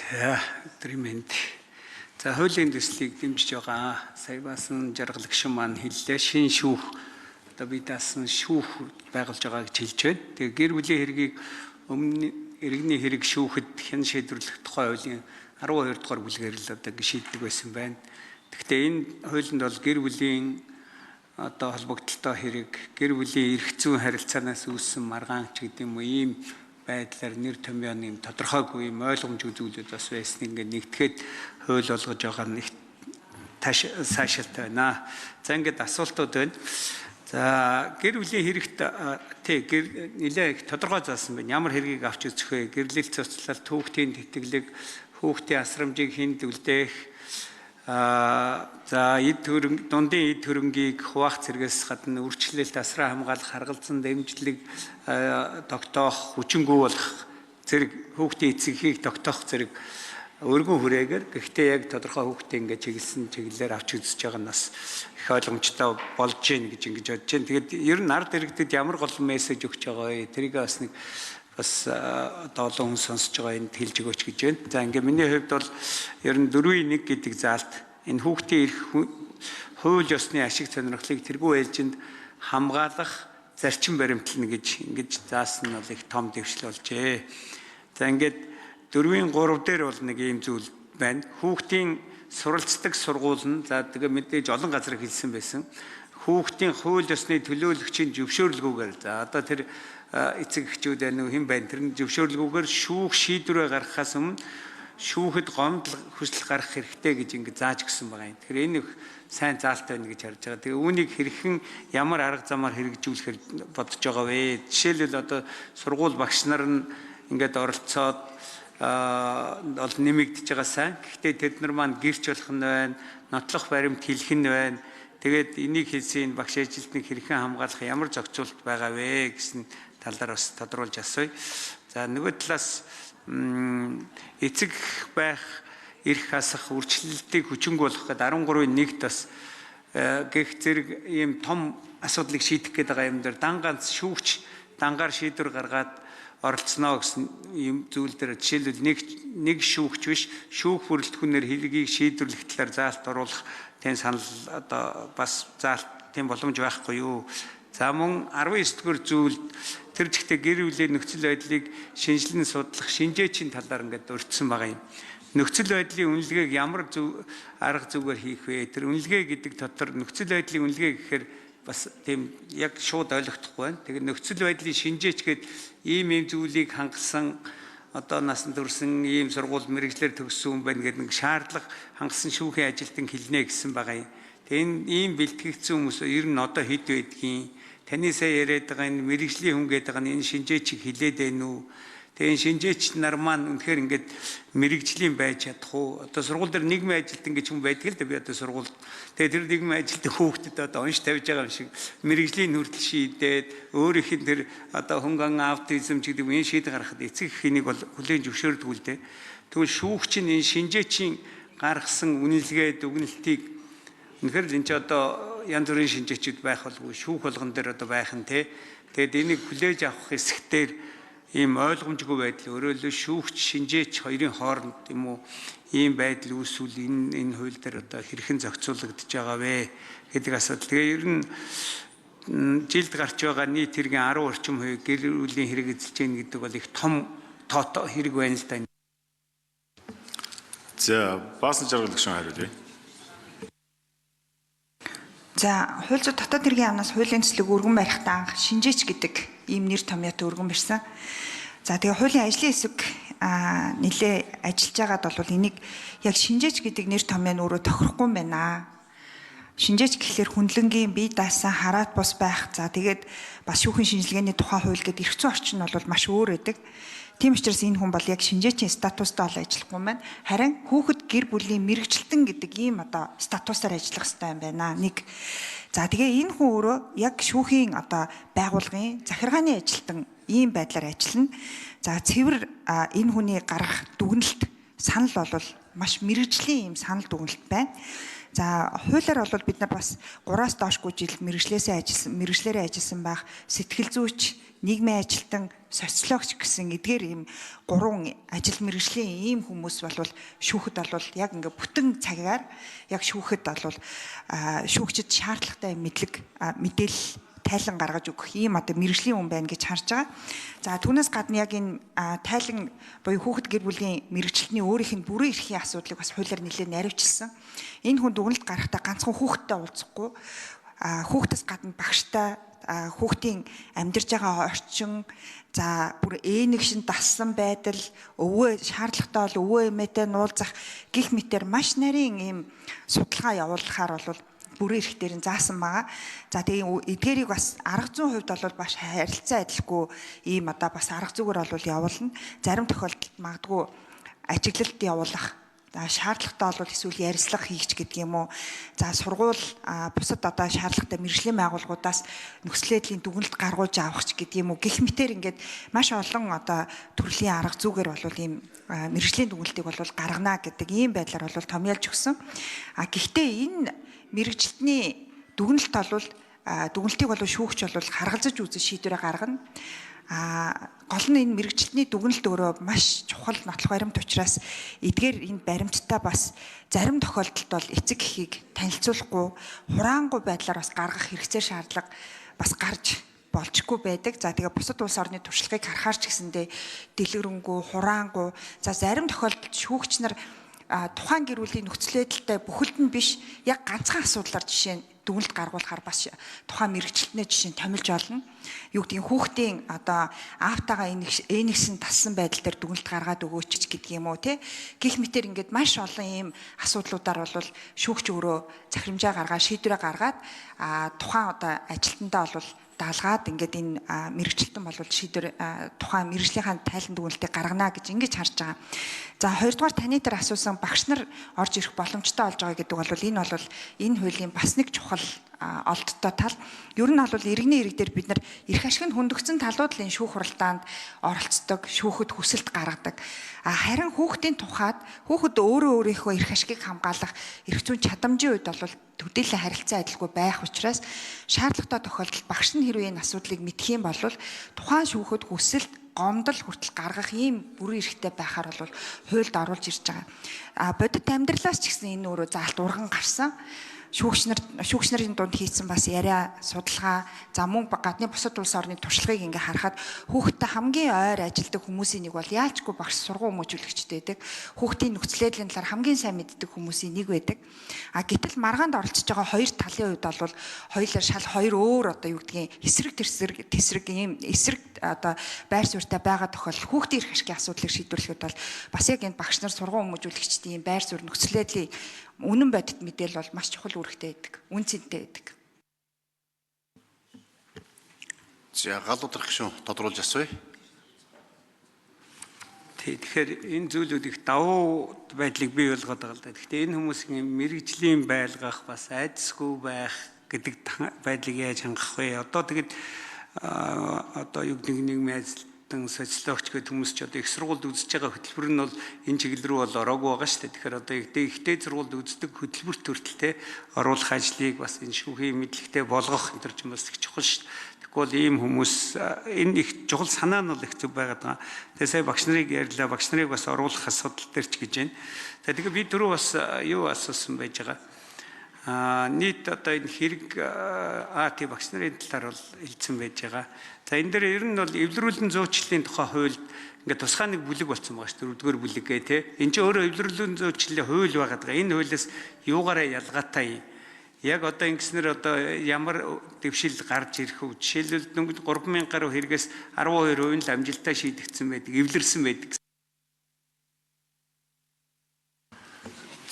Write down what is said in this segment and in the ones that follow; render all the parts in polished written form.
За өдрийн за хуулийн төслийг дэмжиж байгаа сая баасан жаргалагч маань хэллээ шин шүүх одоо би даасан шүүх байгуулж байгааг хэлж байна. Тэгээ гэр бүлийн хэргийг өмнө иргэний хэрэг шүүхэд хэн шийдвэрлэх тухай хуулийн 12 дугаар бүлгээр л одоо шийддэг байсан байна. Гэхдээ энэ хуулинд бол гэр бүлийн одоо холбогдлолтой хэрэг гэр бүлийн эрх зүйн харилцаанаас үүссэн маргаанч гэдэг юм уу ийм байдлаар нэр томьёо нэм тодорхойгүй юм ойлгомжгүй зүйлүүд бас байсныг ингээд нэгтгэхэд хууль болгож байгаа нэг сайшаалтай байна. За ингээд асуултууд байна. За гэр бүлийн хэрэгт нэлээ их тодорхой заасан байна. Ямар хэргийг авч үзэх вэ? Гэрлэлт цуцлалт, хүүхдийн тэтгэлэг, хүүхдийн асрамжийг хүнд үлдээх, за дундын эд хөрөнгийг хуваах зэрэгс гадна үрчлэлт, асраа хамгаалах, харгалзан дэмжлэг тогтоох, хүчингү болох зэрэг хүүхдийн эцгийг тогтоох зэрэг өргөн хүрээгээр гэхдээ яг тодорхой хүүхдийн ингээд чиглэсэн чиглэлээр авч үзэж байгаа нь бас их ойлгомжтой болж гин гэж ингэж бодож байна. Тэгээд ер нь ард иргэдэд ямар гол мессеж өгч байгаа вэ? Тэрийг бас одоо олон хүн сонсож байгаа энд хэлж өгөөч гэж байна. За ингээд миний хувьд бол ер нь 4-1 гэдэг заалт энэ хүүхдийн эрх хууль ёсны ашиг сонирхлыг тэргүй ээлжинд хамгаалах зарчим баримтлна гэж ингэж заасан нь бол их том дэвшил болжээ. За ингээд 4-3 дээр бол нэг ийм зүйл байна. Хүүхдийн суралцдаг сургууль нь за тэгээ мэдээж олон газар хэлсэн байсан. Хүүхдийн хууль ёсны төлөөлөгчийн зөвшөөрлгүйгээр за одоо тэр эцэг эхчүүд байна уу хэн байна тэр нь зөвшөөрлгүйгээр шүүх шийдвэрээ гаргахаас өмнө шүүхэд гомдол хүсэл гаргах хэрэгтэй гэж ингэ зааж гисэн байгаа юм. Тэгэхээр энэ их сайн заалт байна гэж харж байгаа. Тэгээ үүнийг хэрхэн ямар арга замаар хэрэгжүүлэхээр бодож байгаа вэ? Жишээлбэл одоо сургууль багш нар нь ингээд оролцоод бол нэмэгдэж байгаа сайн. Гэхдээ тэд нар маань гэрч болох нь байна, нотлох баримт хэлэх нь байна. Тэгээд энийг хэлсэн багш ажилтныг хэрхэн хамгаалах ямар зохицуулт байгаа вэ гэсэн талаар бас тодруулж асууя. За нөгөө талаас эцэг байх эрх хасах үржилтийг хүчинг болгох гэдэг 13-1-т бас гэх зэрэг ийм том асуудлыг шийдэх гээд байгаа юм дээр дан ганц шүүгч дангаар шийдвэр гаргаад оролцсноо гэсэн ийм зүйл дээр жишээлбэл нэг шүүгч биш шүүх бүрэлдэхүүнээр хэргийг шийдвэрлэх талаар заалт оруулах тийм санал одоо бас заалт тийм боломж байхгүй юу? За мөн 19-р зүйл тэр жигтэй гэр бүлийн нөхцөл байдлыг шинжилэн судлах шинжээчийн талаар ингээд урьдсан байгаа юм. Нөхцөл байдлын үнэлгээг ямар арга зүгээр хийх вэ? Тэр үнэлгээ гэдэг дотор нөхцөл байдлын үнэлгээ гэхээр бас тийм яг шууд ойлгохдохгүй байна. Тэгэхээр нөхцөл байдлын шинжээч гээд ийм зүйлийг хангасан одоо насанд хүрсэн ийм сургууль мэрэгчлэр төгссөн хүн байна гэдэг нэг шаардлага хангасан шүүхийн ажилтан хэлнэ гэсэн байгаа юм. Тэгээ энэ ийм бэлтгэгдсэн хүмүүс ер нь одоо хэд байдгийг таны сая яриад байгаа энэ мэрэгжлийн хүн гэдэг нь энэ шинжээчийг хилээд байна уу? Тэгээ энэ шинжээч нар маань үнэхээр ингээд мэрэгжлийн байж чадах уу? Одоо сургууль дээр нийгмийн ажилтан гэж хүн байдаг л да би одоо сургууль. Тэгээ тэр нийгмийн ажилтан хүүхдэд одоо унш тавьж байгаа юм шиг мэрэгжлийн хүртэл шийдээд өөрийнх нь тэр одоо хөнгөн аутизм ч гэдэг энэ шийдэл гаргахад эцэг эхийн бол хүлээн зөвшөөрдөг л дээ. Тэгвэл шүүгч нь энэ шинжээчийн гаргасан үнэлгээ дүгнэлтийг үнэхээр л энэ ч одоо янз бүрийн шинжээчүүд байх болгүй шүүх болгон дээр одоо байх нь те. Тэгэд энийг хүлээж авах хэсгээр ийм ойлгомжгүй байдал өөрөөлөө шүүгч шинжээч хоёрын хооронд юм уу ийм байдал үүсвэл энэ хууль дээр одоо хэрхэн зохицуулагдаж байгаа вэ гэдэг асуудал. Тэгээ ер нь жилд гарч байгаа нийт хэргийн 10 орчим хувийг гэр бүлийн хэрэг эзэлж гин гэдэг бол их том тоотой хэрэг байна л да. За баасан жаргалагч хариулъя. За хууль зүйн дотоод хэргийн амнаас хуулийн төслийг өргөн барихтаа анх шинжээч гэдэг ийм нэр томьёотой өргөн барьсан. За тэгээ хуулийн ажлын хэсэг нэлээ ажиллаж байгаад бол энийг яг шинжээч гэдэг нэр томьёо нь өөрөө тохирохгүй юм байна. Шинжээч гэхлээр хүндлэнгийн бие даасан хараат бус байх. За тэгээд бас шүүхийн шинжилгээний тухай хууль гэдэг эрх зүйн орчин нь бол маш өөр байдаг. Тийм учраас энэ хүн бол яг шинжээчийн статустай бол ажиллахгүй маань харин хүүхэд гэр бүлийн мэрэгчлэлтэн гэдэг ийм одоо статусаар ажиллах хэрэгтэй юм байна. Нэг. За тэгээ энэ хүн өөрөө яг шүүхийн одоо байгууллагын захиргааны ажилтан ийм байдлаар ажиллана. За цэвэр энэ хүний гаргах дүгнэлт санал бол маш мэрэгжлийн ийм санал дүгнэлт байна. За хуулиар бол бид нар бас 3-аас доошгүй жил мэрэгчлэрээ ажилласан байх сэтгэл зүйч нийгмийн ажилтан, социологч гэсэн эдгээр ийм 3 ажил мэргэжлийн ийм хүмүүс болвол шүүхэд болвол яг ингээ бүтэн цагаар яг шүүхэд болвол шүүгчид шаардлагатай мэдээлэл тайлан гаргаж өгөх ийм одоо мэргэжлийн хүн байна гэж харж байгаа. За түүнээс гадна яг энэ тайлан буюу хүүхэд гэр бүлийн мэргэжилтний өөрийнх нь бүрэн эрхийн асуудлыг бас хуулиар нэлээд наривчилсан. Энэ хүн дүгнэлт гаргахдаа ганцхан хүүхэдтэй уулзахгүй хүүхдээс гадна багштай хүүхдийн амьдарч байгаа орчин за бүр eenэгшин дассан байдал өвөө шаардлагатай бол өвөө эмээтэй нуулзах гих мэтэр маш нарийн ийм судалгаа явуулахаар бол бүрэн эрх дээр нь заасан байгаа. За тэгээ эдгээрийг бас арга зүйн хувьд бол бас харилцаа адилгүй ийм одоо бас арга зүгээр бол явуулна. Зарим тохиолдолд магадгүй ажиглалт явуулах шаардлагатай бол эсвэл ярилцлага хийгч гэдэг юм уу. За сургууль бусад одоо шаардлагатай мэргэжлийн байгууллагуудаас нөхцөл байдлын дүгнэлт гаргуулж авахч гэдэг юм уу. Гэх мэтэр ингээд маш олон одоо төрлийн арга зүйгээр бол ийм мэргэжлийн дүгнэлтийг бол гаргана гэдэг ийм байдлаар бол томьёолж өгсөн. Гэхдээ энэ мэргэжилтний дүгнэлт бол дүгнэлтийг бол шүүгч бол харгалзаж үзэж шийдвэрээ гаргана. Гол нь энэ мэргэжилтний дүгнэлт өөрөө маш чухал нотлох баримт учраас эдгээр энэ баримттай бас зарим тохиолдолд бол эцэг эхийг танилцуулахгүй хураангуй байдлаар бас гаргах хэрэгцээ шаардлага бас гарч болжгүй байдаг. За тэгээ бусад улс орны туршлагыг харахаар ч гэсэндээ дэлгэрэнгүй, хураангуй. За зарим тохиолдолд шүүгч нар тухайн гэр бүлийн нөхцөл байдалтай бүхэлд нь биш яг ганцхан асуудлаар жишээ нь дүгнэлт гаргуулахаар бас тухайн мэргэжилтнээ жишээ нь томилж олно. Юу гэдгийг хүүхдийн одоо аавтайгаа eenэгсэн тассан байдал дээр дүгнэлт гаргаад өгөөч гэдэг юм уу те. Гэх мэтэр ингээд маш олон ийм асуудлуудаар бол шүүгч өөрөө захирамжаа гаргаад шийдвэрээ гаргаад тухайн одоо ажилтнаа бол даалгаад ингээд энэ мэргэжилтэн бол шийдвэр тухайн мэргэжлийнхаа тайлан дүгнэлтийг гаргана гэж ингэж харж байгаа. За хоёрдугаар таны дээр асуусан багш нар орж ирэх боломжтой болж байгаа гэдэг бол энэ бол энэ хуулийн бас нэг чухал олдтой тал. Ер нь бол иргэний ирэг дээр бид нар эрх ашигт хөндөгцсөн талууд л энэ шүүх хуралдаанд оролцдог, шүүхэд хүсэлт гаргадаг. Харин хүүхдийн тухайд хүүхэд өөрөө өөрийнхөө эрх ашигыг хамгаалах эрх зүйн чадамжийн үед бол төдийлөн харилцаа адилгүй байх учраас шаардлагатай тохиолдолд багш нь хэрвээ энэ асуудлыг мэдэх юм бол тухайн шүүхэд хүсэлт гомдол хүртэл гаргах ийм бүрэн эрхтэй байхаар бол хуульд оруулж ирж байгаа. Бодит амьдралаас ч гэсэн энэ өөрөө заалт урган гарсан. Шүүгч нарын дунд хийсэн бас яриа судалгаа за мөн гадны бусад улс орны туршлагыг ингээ харахад хүүхдтэй хамгийн ойр ажилдаг хүмүүсийн нэг бол яалчгүй багш сургууль хүмүүжүүлэгчтэй байдаг. Хүүхдийн нөхцөл байдлын талаар хамгийн сайн мэддэг хүмүүсийн нэг байдаг. Гэтэл маргаанд оролцож байгаа хоёр талын үед бол хоёулаа шал хоёр өөр одоо юу гэдгийг эсрэг ийм эсрэг одоо байр суурьтай байгаа тохиолдол хүүхдийн эрх ашигын асуудлыг шийдвэрлэхэд бол бас яг энэ багш нар сургууль хүмүүжүүлэгчдийн байр суурь нөхцөл байдлын үнэн бодит мэдээлэл бол маш чухал үүрэгтэй байдаг. Үн цэнтэй байдаг. За галууд гишүүн тодруулж асууя. Тэгэхээр энэ зүйлүүд их давуу байдлыг бий болгоод байгаа л да. Гэхдээ энэ хүмүүсийн мэрэгжлийн байлгах бас айдасгүй байх гэдэг байдлыг яаж хангах вэ? Одоо тэгээд одоо юу гэдэг нийгмийн ажилтан социологч гэдэг хүмүүс ч одоо их сургуульд үзэж байгаа хөтөлбөр нь бол энэ чиглэл рүү бол ороогүй байгаа шүү дээ. Тэгэхээр одоо ихтэй сургуульд үздэг хөтөлбөрт хүртэл те оруулах ажлыг бас энэ шүүхийн мэдлэгтэй болгох энэ төр ч юм бас их чухал шүү дээ. Тэгвэл ийм хүмүүс энэ их чухал санаа нь бол их зөв байгаад байгаа. Тэгээ сая багш нарыг ярьлаа, багш нарыг бас оруулах асуудал дээр ч гэж байна. Тэгээ би түрүү бас юу асуусан байж байгаа. Нийт одоо энэ хэрэг АТ багш нарын талаар бол хэлсэн байж байгаа. За энэ дээр ер нь бол эвлэрүүлэн зуучлалын тухай хуульд ингээд тусгай нэг бүлэг болсон байгаа шүү дээ. 4-р бүлэг гээ те. Энд чинь өөрөө эвлэрүүлэн зуучлалын хууль байгаа даа. Энэ хуулиас юугаараа ялгаатай юм? Яг одоо ингэснээр одоо ямар дэвшил гарч ирэх вэ? Жишээлбэл дөнгөж 3,000 гаруй хэрэгээс 12% л амжилттай шийдэгдсэн байдаг, эвлэрсэн байдаг.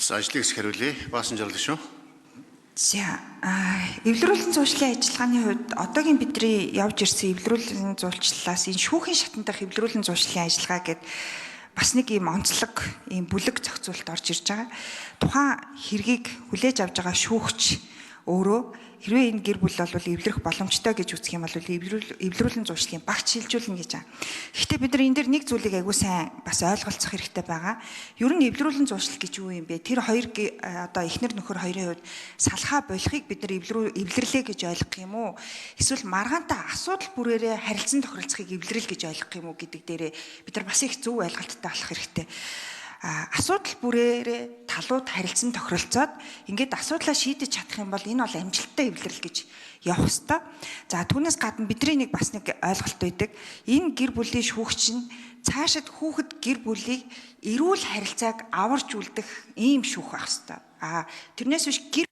За ажлыг хариулъя. Баасан жаргал шүү. За эвлэрүүлэн зуучлалын ажиллагааны хувьд одоогийн бидний явж ирсэн эвлэрүүлэн зуучлалаас энэ шүүхийн шатнд дах эвлэрүүлэн зуучлалын ажиллагаа гэдэг бас нэг ийм онцлог ийм бүлэг зохицуулалт орж ирж байгаа. Тухайн хэргийг хүлээж авч байгаа шүүгч Өөрөө хэрвээ энэ гэр бүл бол эвлэрэх боломжтой гэж үзэх юм бол эвлэрүүлэн зуршлын багц шилжүүлнэ гэж байгаа. Гэхдээ бид нар энэ дээр нэг зүйлийг аягүй сайн бас ойлголцох хэрэгтэй байгаа. Ер нь эвлэрүүлэн зуршил гэж юу юм бэ? Тэр хоёр одоо эхнэр нөхөр хоёрын хувьд салхаа болохыг бид нар эвлэрлээ гэж ойлгох юм уу? Эсвэл маргаантай асуудал бүрээрээ харилцан тохиролцохыг эвлэрэл гэж ойлгох юм уу гэдэг дээрээ бид нар бас их зөв ойлголттой болох хэрэгтэй. Асуудал бүрээрээ талууд харилцан тохиролцоод ингээд асуудлаа шийдэж чадах юм бол энэ бол амжилттай эвлэрэл гэж явах ёстой. За түүнээс гадна бидний нэг бас нэг ойлголт байдаг. Энэ гэр бүлийн шүүгч нь цаашид хүүхэд гэр бүлийг эрүүл харилцааг аварч үлдэх ийм шүүх байх ёстой. Тэрнээс биш гэр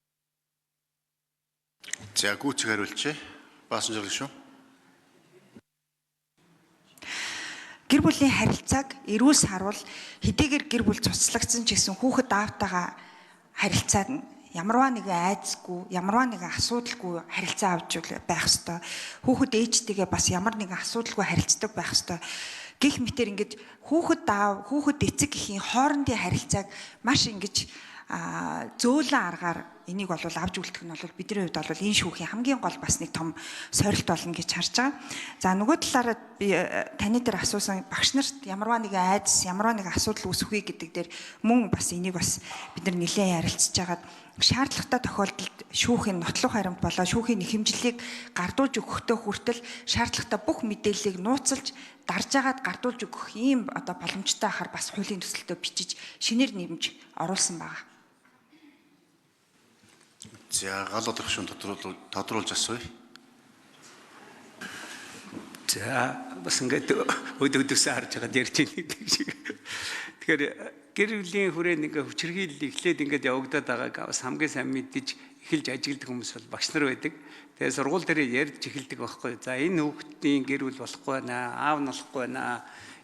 За гүйцэг хариулчээ. Баасан жиргэл шүү. гэр бүлийн харилцааг эрүүл сарвал хэдийгээр гэр бүл цуцлагдсан ч гэсэн хүүхэд аавтайгаа харилцаад ямарваа нэгэн айцгүй, ямарваа нэгэн асуудалгүй харилцаа авч байх ёстой. Хүүхэд ээжтэйгээ бас ямар нэгэн асуудалгүй харилцдаг байх ёстой. Гэх мэтэр ингэж хүүхэд аав, хүүхэд эцэг гэхийн хоорондын харилцааг маш ингэж зөөлөн аргаар энийг бол авч үлдэх нь бол бидний хувьд бол энэ шүүхийн хамгийн гол бас нэг том сорилт болно гэж харж байгаа. За нөгөө талаараа би таны дээр асуусан багш нарт ямарваа нэгэн айдас, ямарваа нэгэн асуудал үүсэх вэ гэдэг дээр мөн бас энийг бас бид нар нэлээд ярилцж байгаад шаардлагатай тохиолдолд шүүхийн нотлох хариумт болоо шүүхийн нэхэмжлэлийг гардуулж өгөхдөө хүртэл шаардлагатай бүх мэдээллийг нууцлж дарж агаад гардуулж өгөх ийм одоо боломжтой ахаар бас хуулийн төсөлтөд бичиж шинээр нэмж оруулсан байгаа. За гал одох шин тодруулж асууя. За бас ингээд өдөөсөө харж байгаа ярьж байгаа гэдэг шиг. Тэгэхээр гэр бүлийн хүрээнд ингээ хүчирхийлэл эхлээд ингээд явагдаад байгааг бас хамгийн сайн мэдэж эхэлж ажигладаг хүмүүс бол багш нар байдаг. Тэгээ сургууль дээр ярьж эхэлдэг байхгүй. За энэ хүүхдийн гэр бүл болохгүй байна, аав нь болохгүй байна,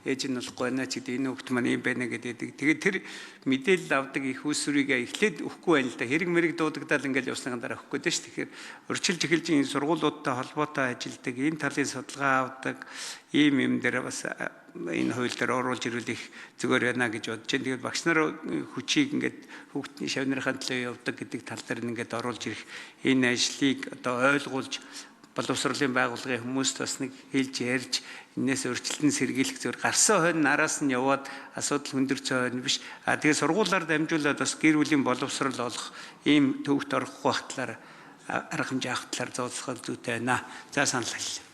ээж нь болохгүй байна ч гэдэг энэ хүүхд маань юм байна гэдэг. Тэгээд тэр мэдээлэл авдаг их усрыг эхлээд өгөхгүй байна л да. Хэрэг мэрэг дуудагдал ингээл явсны дараа өгөхгүй дээ ш. Тэгэхээр урьдчилж эхэлж энэ сургуулиудтай холбоотой ажилдаг, энэ талын судалгаа авдаг ийм юм дээр бас энэ хууль дээр оруулж ирүүлэх зүгээр байна гэж бодож байна. Тэгээд багш нар хүчийг ингээд хүүхдийн шавнырынхаа төлөө явдаг гэдэг тал дээр ингээд оруулж ирэх энэ ажлыг одоо ойлгуулж боловсролын байгууллагын хүмүүст бас нэг хэлж ярьж энээс өөрчлөлтөнд сэргийлэх зүгээр гарсан хойно нараас нь яваад асуудал хүндэрсэн хойно биш. Тэгээд сургуулиар дамжуулаад бас гэр бүлийн боловсрол олох ийм төвөгт орохгүй байх талаар арга хэмжээ авах талаар зооцох зүйтэй байна. За санал хэллээ.